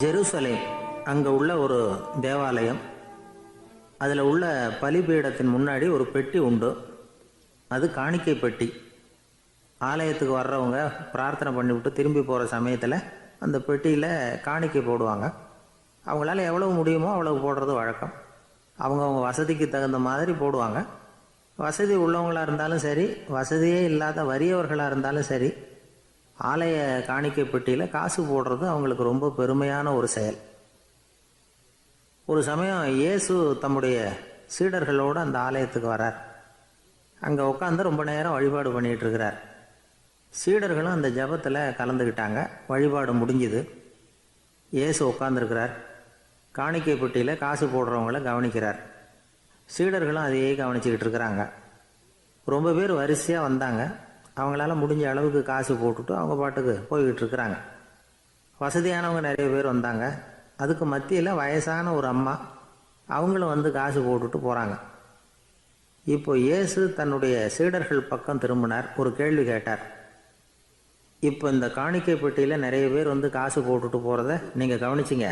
Jerusalem அங்கே உள்ள ஒரு தேவாலயம். அதில் உள்ள பலிபீடத்தின் முன்னாடி ஒரு பெட்டி உண்டு. அது காணிக்கை பெட்டி. ஆலயத்துக்கு வர்றவங்க பிரார்த்தனை பண்ணிவிட்டு திரும்பி போகிற சமயத்தில் அந்த பெட்டியில் காணிக்கை போடுவாங்க. அவங்களால எவ்வளவு முடியுமோ அவ்வளவு போடுறது வழக்கம். அவங்கவுங்க வசதிக்கு தகுந்த மாதிரி போடுவாங்க. வசதி உள்ளவங்களாக இருந்தாலும் சரி, வசதியே இல்லாத வறியவர்களாக இருந்தாலும் சரி, ஆலய காணிக்கை பெட்டியில் காசு போடுறது அவங்களுக்கு ரொம்ப பெருமையான ஒரு செயல். ஒரு சமயம் இயேசு தம்முடைய சீடர்களோடு அந்த ஆலயத்துக்கு வரார். அங்கே உட்காந்து ரொம்ப நேரம் வழிபாடு பண்ணிகிட்டு இருக்கிறார். சீடர்களும் அந்த ஜபத்தில் கலந்துக்கிட்டாங்க. வழிபாடு முடிஞ்சுது. இயேசு உட்காந்துருக்கிறார். காணிக்கை பெட்டியில் காசு போடுறவங்கள கவனிக்கிறார். சீடர்களும் அதையே கவனிச்சுக்கிட்டு இருக்கிறாங்க. ரொம்ப பேர் வரிசையாக வந்தாங்க. அவங்களால முடிஞ்ச அளவுக்கு காசு போட்டுட்டு அவங்க பாட்டுக்கு போய்கிட்டு இருக்கிறாங்க. வசதியானவங்க நிறைய பேர் வந்தாங்க. அதுக்கு மத்தியில் வயசான ஒரு அம்மா, அவங்களும் வந்து காசு போட்டுட்டு போகிறாங்க. இப்போ இயேசு தன்னுடைய சீடர்கள் பக்கம் திரும்பினார். ஒரு கேள்வி கேட்டார். இப்போ இந்த காணிக்கை பெட்டியில் நிறைய பேர் வந்து காசு போட்டுட்டு போகிறத நீங்கள் கவனிச்சிங்க.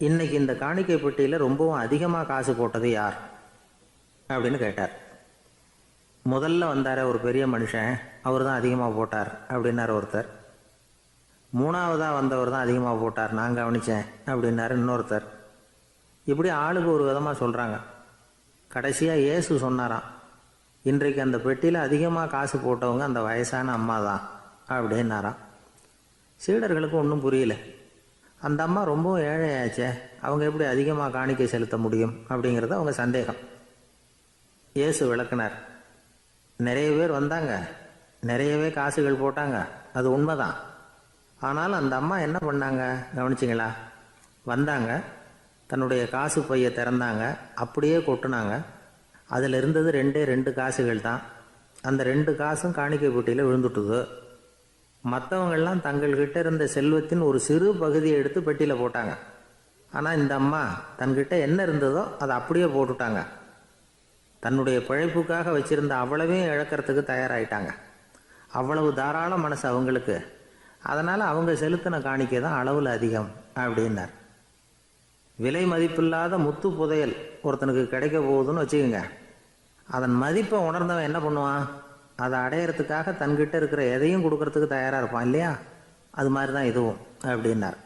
இன்னைக்கு இந்த காணிக்கை பெட்டியில் ரொம்பவும் அதிகமாக காசு போட்டது யார் அப்படின்னு கேட்டார். முதல்ல வந்தார ஒரு பெரிய மனுஷன், அவர் தான் அதிகமாக போட்டார் அப்படின்னார் ஒருத்தர். மூணாவதாக வந்தவர் தான் அதிகமாக போட்டார், நான் கவனித்தேன் அப்படின்னாரு இன்னொருத்தர். இப்படி ஆளுக்கு ஒரு விதமாக சொல்கிறாங்க. கடைசியாக இயேசு சொன்னாராம், இன்றைக்கு அந்த பெட்டியில் அதிகமாக காசு போட்டவங்க அந்த வயசான அம்மா தான் அப்படின்னாராம். சீடர்களுக்கு ஒன்றும் புரியல. அந்த அம்மா ரொம்பவும் ஏழையாச்சே, அவங்க எப்படி அதிகமாக காணிக்கை செலுத்த முடியும் அப்படிங்கிறது அவங்க சந்தேகம். இயேசு விளக்குனார். நிறைய பேர் வந்தாங்க, நிறையவே காசுகள் போட்டாங்க, அது உண்மைதான். ஆனால் அந்த அம்மா என்ன பண்ணாங்க கவனிச்சிங்களா? வந்தாங்க, தன்னுடைய காசு பையை திறந்தாங்க, அப்படியே கொட்டுனாங்க. அதில் இருந்தது ரெண்டு காசுகள் தான். அந்த 2 காசும் காணிக்கை பெட்டியில் விழுந்துட்டுது. மற்றவங்கள்லாம் தங்கள்கிட்ட இருந்த செல்வத்தின் ஒரு சிறு பகுதியை எடுத்து பெட்டியில் போட்டாங்க. ஆனால் இந்த அம்மா தன்கிட்ட என்ன இருந்ததோ அதை அப்படியே போட்டுட்டாங்க. தன்னுடைய பிழைப்புக்காக வச்சுருந்த அவ்வளவையும் இழக்கிறதுக்கு தயாராகிட்டாங்க. அவ்வளவு தாராள மனசு அவங்களுக்கு. அதனால் அவங்க செலுத்தின காணிக்கை தான் அளவில் அதிகம் அப்படின்னார். விலை மதிப்பில்லாத முத்து புதையல் ஒருத்தனுக்கு கிடைக்க போகுதுன்னு வச்சுக்கோங்க. அதன் மதிப்பை உணர்ந்தவன் என்ன பண்ணுவான்? அதை அடையிறதுக்காக தன்கிட்ட இருக்கிற எதையும் கொடுக்கறதுக்கு தயாராக இருப்பான் இல்லையா? அது மாதிரி தான் இதுவும் அப்படின்னார்.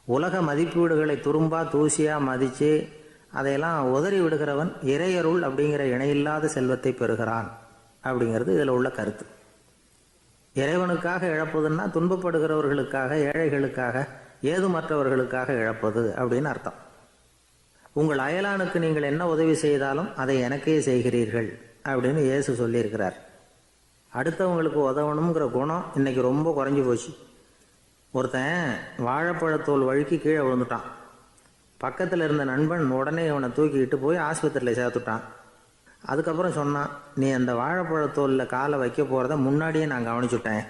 உலக மதிப்பீடுகளை துரும்பா தூசியாக மதித்து அதையெல்லாம் உதறி விடுகிறவன் இறையருள் அப்படிங்கிற இணையில்லாத செல்வத்தை பெறுகிறான் அப்படிங்கிறது இதில் உள்ள கருத்து. இறைவனுக்காக இழப்பதுன்னா துன்பப்படுகிறவர்களுக்காக, ஏழைகளுக்காக, ஏதுமற்றவர்களுக்காக இழப்பது அப்படின்னு அர்த்தம். உங்கள் அயலானுக்கு நீங்கள் என்ன உதவி செய்தாலும் அதை எனக்கே செய்கிறீர்கள் அப்படின்னு இயேசு சொல்லியிருக்கிறார். அடுத்தவங்களுக்கு உதவணுங்கிற குணம் இன்னைக்கு ரொம்ப குறைஞ்சி போச்சு. ஒருத்தன் வாழைப்பழத்தோல் வழுக்கி கீழே விழுந்துட்டான். பக்கத்தில் இருந்த நண்பன் உடனே அவனை தூக்கிக்கிட்டு போய் ஆஸ்பத்திரியில் சேர்த்துட்டான். அதுக்கப்புறம் சொன்னான், நீ அந்த வாழைப்பழத்தோலில் காலை வைக்க போகிறத முன்னாடியே நான் கவனிச்சுட்டேன்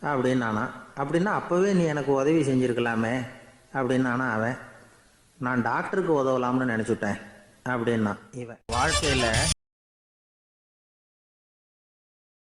அப்படின்னானா. அப்படின்னா அப்போவே நீ எனக்கு உதவி செஞ்சுருக்கலாமே அப்படின்னானா அவன். நான் டாக்டருக்கு உதவலாம்னு நினச்சிட்டேன் அப்படின்னா இவன். வாழ்க்கையில்